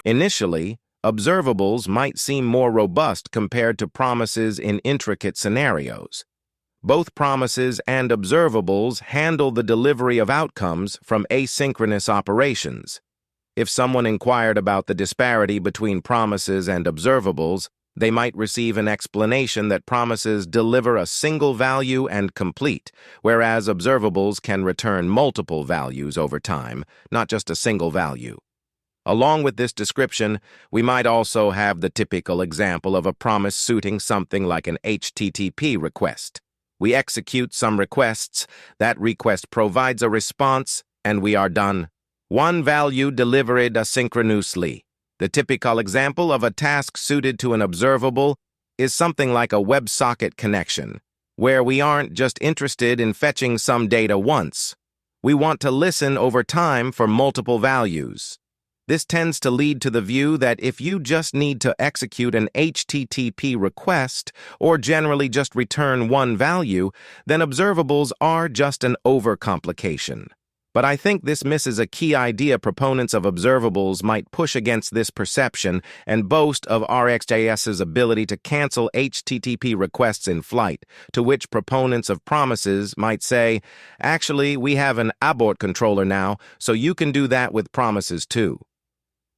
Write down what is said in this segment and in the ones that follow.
Initially, observables might seem more robust compared to promises in intricate scenarios. Both promises and observables handle the delivery of outcomes from asynchronous operations. If someone inquired about the disparity between promises and observables, they might receive an explanation that promises deliver a single value and complete, whereas observables can return multiple values over time, not just a single value. Along with this description, we might also have the typical example of a promise suiting something like an HTTP request. We execute some requests, that request provides a response, and we are done. One value delivered asynchronously. The typical example of a task suited to an observable is something like a WebSocket connection, where we aren't just interested in fetching some data once. We want to listen over time for multiple values. This tends to lead to the view that if you just need to execute an HTTP request or generally just return one value, then observables are just an overcomplication. But I think this misses a key idea. Proponents of observables might push against this perception and boast of RxJS's ability to cancel HTTP requests in flight, to which proponents of promises might say, actually, we have an abort controller now, so you can do that with promises too.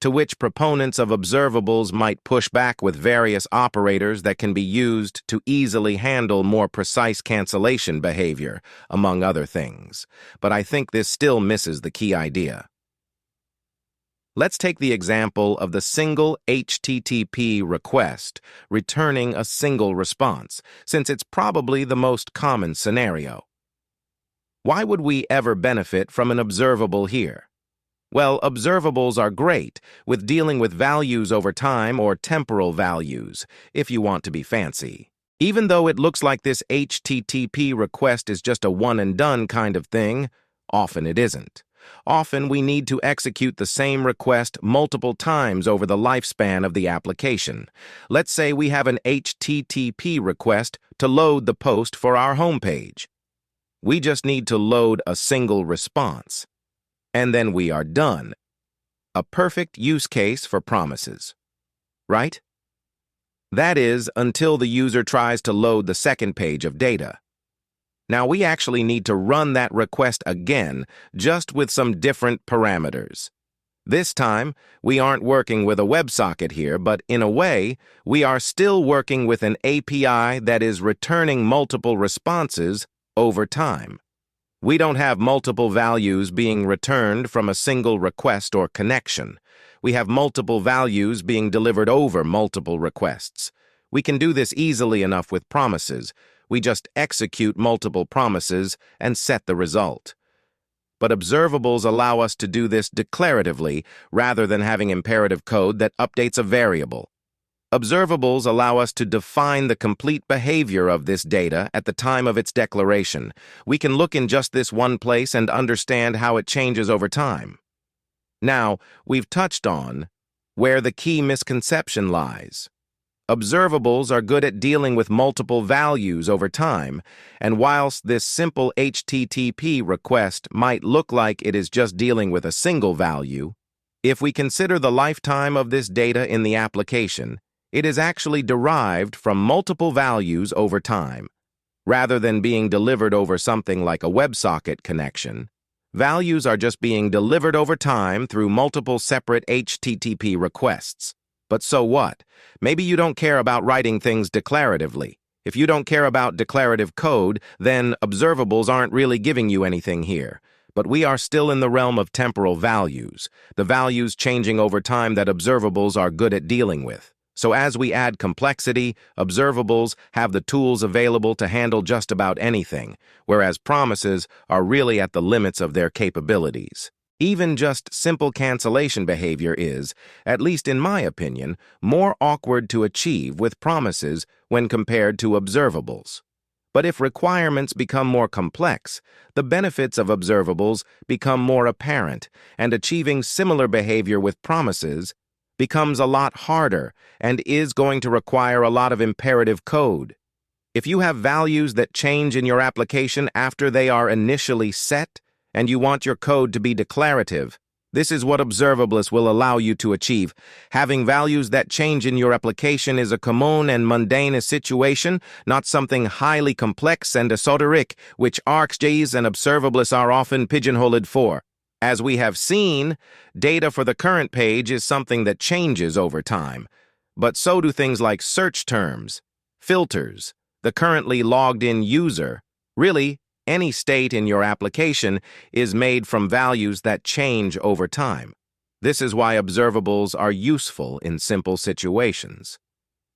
To which proponents of observables might push back with various operators that can be used to easily handle more precise cancellation behavior, among other things. But I think this still misses the key idea. Let's take the example of the single HTTP request returning a single response, since it's probably the most common scenario. Why would we ever benefit from an observable here? Well, observables are great with dealing with values over time or temporal values, if you want to be fancy. Even though it looks like this HTTP request is just a one-and-done kind of thing, often it isn't. Often we need to execute the same request multiple times over the lifespan of the application. Let's say we have an HTTP request to load the post for our homepage. We just need to load a single response. And then we are done. A perfect use case for promises, right? That is, until the user tries to load the second page of data. Now we actually need to run that request again, just with some different parameters. This time, we aren't working with a WebSocket here, but in a way, we are still working with an API that is returning multiple responses over time. We don't have multiple values being returned from a single request or connection. We have multiple values being delivered over multiple requests. We can do this easily enough with promises. We just execute multiple promises and set the result. But observables allow us to do this declaratively rather than having imperative code that updates a variable. Observables allow us to define the complete behavior of this data at the time of its declaration. We can look in just this one place and understand how it changes over time. Now, we've touched on where the key misconception lies. Observables are good at dealing with multiple values over time, and whilst this simple HTTP request might look like it is just dealing with a single value, if we consider the lifetime of this data in the application, it is actually derived from multiple values over time. Rather than being delivered over something like a WebSocket connection, values are just being delivered over time through multiple separate HTTP requests. But so what? Maybe you don't care about writing things declaratively. If you don't care about declarative code, then observables aren't really giving you anything here. But we are still in the realm of temporal values, the values changing over time that observables are good at dealing with. So as we add complexity, observables have the tools available to handle just about anything, whereas promises are really at the limits of their capabilities. Even just simple cancellation behavior is, at least in my opinion, more awkward to achieve with promises when compared to observables. But if requirements become more complex, the benefits of observables become more apparent, and achieving similar behavior with promises becomes a lot harder and is going to require a lot of imperative code. If you have values that change in your application after they are initially set, and you want your code to be declarative, This is what Observables will allow you to achieve. Having values that change in your application is a common and mundane situation, not something highly complex and esoteric, which ArcGIS and Observables are often pigeonholed for. As we have seen, data for the current page is something that changes over time. But so do things like search terms, filters, the currently logged-in user. Really, any state in your application is made from values that change over time. This is why observables are useful in simple situations.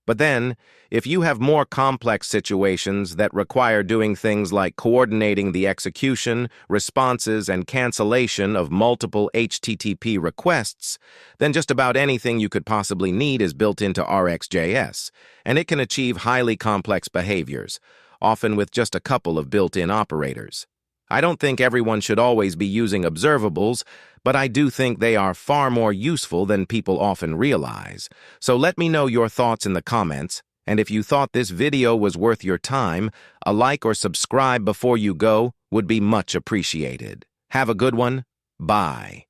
But then, if you have more complex situations that require doing things like coordinating the execution, responses, and cancellation of multiple HTTP requests, then just about anything you could possibly need is built into RxJS, and it can achieve highly complex behaviors, often with just a couple of built-in operators. I don't think everyone should always be using observables, but I do think they are far more useful than people often realize. So let me know your thoughts in the comments, and if you thought this video was worth your time, a like or subscribe before you go would be much appreciated. Have a good one. Bye.